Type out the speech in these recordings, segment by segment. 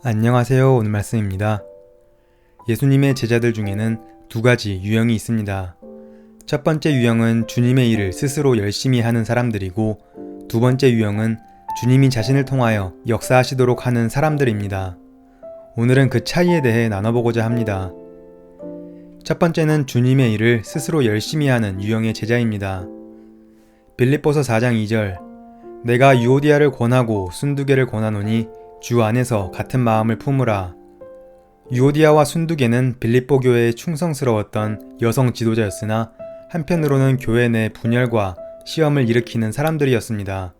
안녕하세요. 오늘 말씀입니다. 예수님의 제자들 중에는 두 가지 유형이 있습니다. 첫 번째 유형은 주님의 일을 스스로 열심히 하는 사람들이고, 두 번째 유형은 주님이 자신을 통하여 역사하시도록 하는 사람들입니다. 오늘은 그 차이에 대해 나눠보고자 합니다. 첫 번째는 주님의 일을 스스로 열심히 하는 유형의 제자입니다. 빌립보서 4장 2절, 내가 유오디아를 권하고 순두개를 권하노니 주 안에서 같은 마음을 품으라. 유오디아와 순두개는 빌립보 교회에 충성스러웠던 여성 지도자였으나 한편으로는 교회 내 분열과 시험을 일으키는 사람들이었습니다.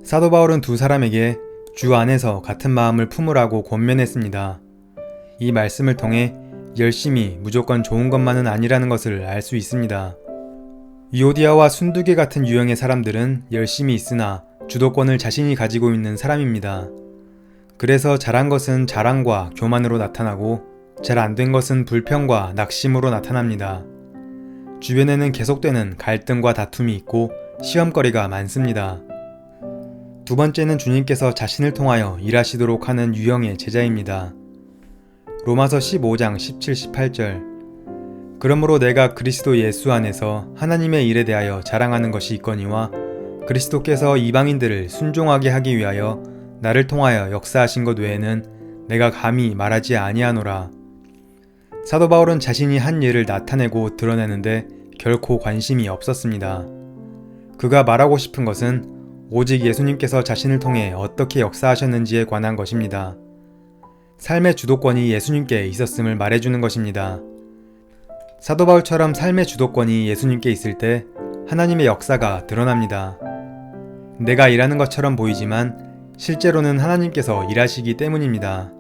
사도 바울은 두 사람에게 주 안에서 같은 마음을 품으라고 권면했습니다. 이 말씀을 통해 열심히 무조건 좋은 것만은 아니라는 것을 알 수 있습니다. 유오디아와 순두개 같은 유형의 사람들은 열심히 있으나 주도권을 자신이 가지고 있는 사람입니다. 그래서 잘한 것은 자랑과 교만으로 나타나고 잘 안 된 것은 불평과 낙심으로 나타납니다. 주변에는 계속되는 갈등과 다툼이 있고 시험거리가 많습니다. 두 번째는 주님께서 자신을 통하여 일하시도록 하는 유형의 제자입니다. 로마서 15장 17, 18절, 그러므로 내가 그리스도 예수 안에서 하나님의 일에 대하여 자랑하는 것이 있거니와 그리스도께서 이방인들을 순종하게 하기 위하여 나를 통하여 역사하신 것 외에는 내가 감히 말하지 아니하노라. 사도 바울은 자신이 한 일을 나타내고 드러내는데 결코 관심이 없었습니다. 그가 말하고 싶은 것은 오직 예수님께서 자신을 통해 어떻게 역사하셨는지에 관한 것입니다. 삶의 주도권이 예수님께 있었음을 말해주는 것입니다. 사도 바울처럼 삶의 주도권이 예수님께 있을 때 하나님의 역사가 드러납니다. 내가 일하는 것처럼 보이지만 실제로는 하나님께서 일하시기 때문입니다.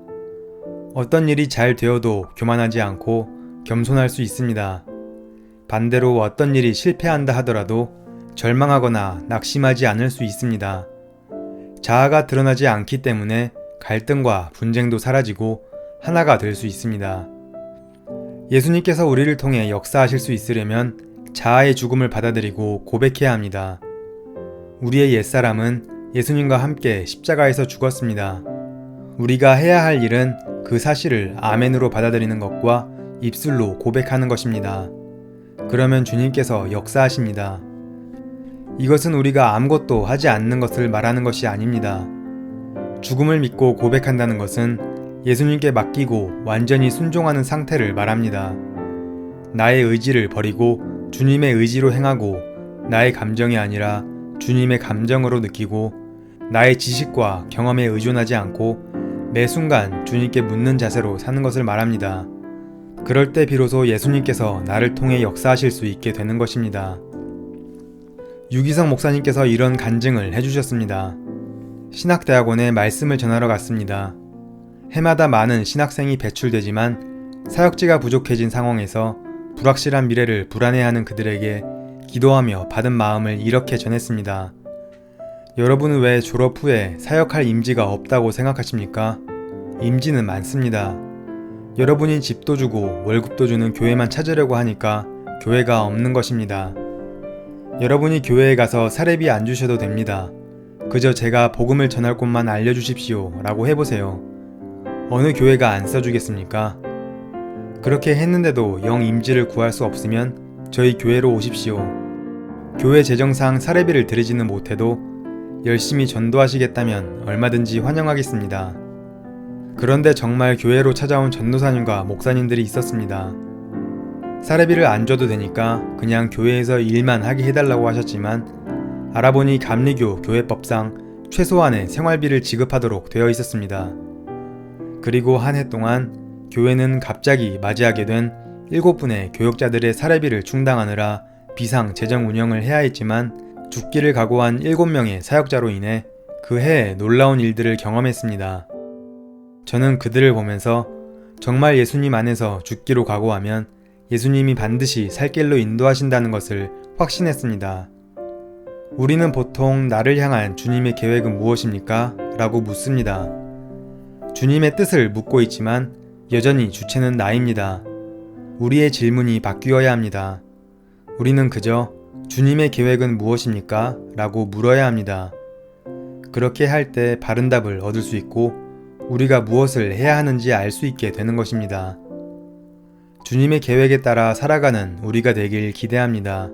어떤 일이 잘 되어도 교만하지 않고 겸손할 수 있습니다. 반대로 어떤 일이 실패한다 하더라도 절망하거나 낙심하지 않을 수 있습니다. 자아가 드러나지 않기 때문에 갈등과 분쟁도 사라지고 하나가 될 수 있습니다. 예수님께서 우리를 통해 역사하실 수 있으려면 자아의 죽음을 받아들이고 고백해야 합니다. 우리의 옛사람은 예수님과 함께 십자가에서 죽었습니다. 우리가 해야 할 일은 그 사실을 아멘으로 받아들이는 것과 입술로 고백하는 것입니다. 그러면 주님께서 역사하십니다. 이것은 우리가 아무것도 하지 않는 것을 말하는 것이 아닙니다. 죽음을 믿고 고백한다는 것은 예수님께 맡기고 완전히 순종하는 상태를 말합니다. 나의 의지를 버리고 주님의 의지로 행하고 나의 감정이 아니라 주님의 감정으로 느끼고 나의 지식과 경험에 의존하지 않고 매 순간 주님께 묻는 자세로 사는 것을 말합니다. 그럴 때 비로소 예수님께서 나를 통해 역사하실 수 있게 되는 것입니다. 유기성 목사님께서 이런 간증을 해주셨습니다. 신학대학원에 말씀을 전하러 갔습니다. 해마다 많은 신학생이 배출되지만 사역지가 부족해진 상황에서 불확실한 미래를 불안해하는 그들에게 기도하며 받은 마음을 이렇게 전했습니다. 여러분은 왜 졸업 후에 사역할 임지가 없다고 생각하십니까? 임지는 많습니다. 여러분이 집도 주고 월급도 주는 교회만 찾으려고 하니까 교회가 없는 것입니다. 여러분이 교회에 가서 사례비 안 주셔도 됩니다. 그저 제가 복음을 전할 곳만 알려주십시오 라고 해보세요. 어느 교회가 안 써주겠습니까? 그렇게 했는데도 영 임지를 구할 수 없으면 저희 교회로 오십시오. 교회 재정상 사례비를 드리지는 못해도 열심히 전도하시겠다면 얼마든지 환영하겠습니다. 그런데 정말 교회로 찾아온 전도사님과 목사님들이 있었습니다. 사례비를 안 줘도 되니까 그냥 교회에서 일만 하게 해달라고 하셨지만 알아보니 감리교 교회법상 최소한의 생활비를 지급하도록 되어 있었습니다. 그리고 한 해 동안 교회는 갑자기 맞이하게 된 7분의 교역자들의 사례비를 충당하느라 비상 재정 운영을 해야 했지만 죽기를 각오한 7명의 사역자로 인해 그 해에 놀라운 일들을 경험했습니다. 저는 그들을 보면서 정말 예수님 안에서 죽기로 각오하면 예수님이 반드시 살 길로 인도하신다는 것을 확신했습니다. 우리는 보통 나를 향한 주님의 계획은 무엇입니까? 라고 묻습니다. 주님의 뜻을 묻고 있지만 여전히 주체는 나입니다. 우리의 질문이 바뀌어야 합니다. 우리는 그저 주님의 계획은 무엇입니까? 라고 물어야 합니다. 그렇게 할 때 바른 답을 얻을 수 있고 우리가 무엇을 해야 하는지 알 수 있게 되는 것입니다. 주님의 계획에 따라 살아가는 우리가 되길 기대합니다.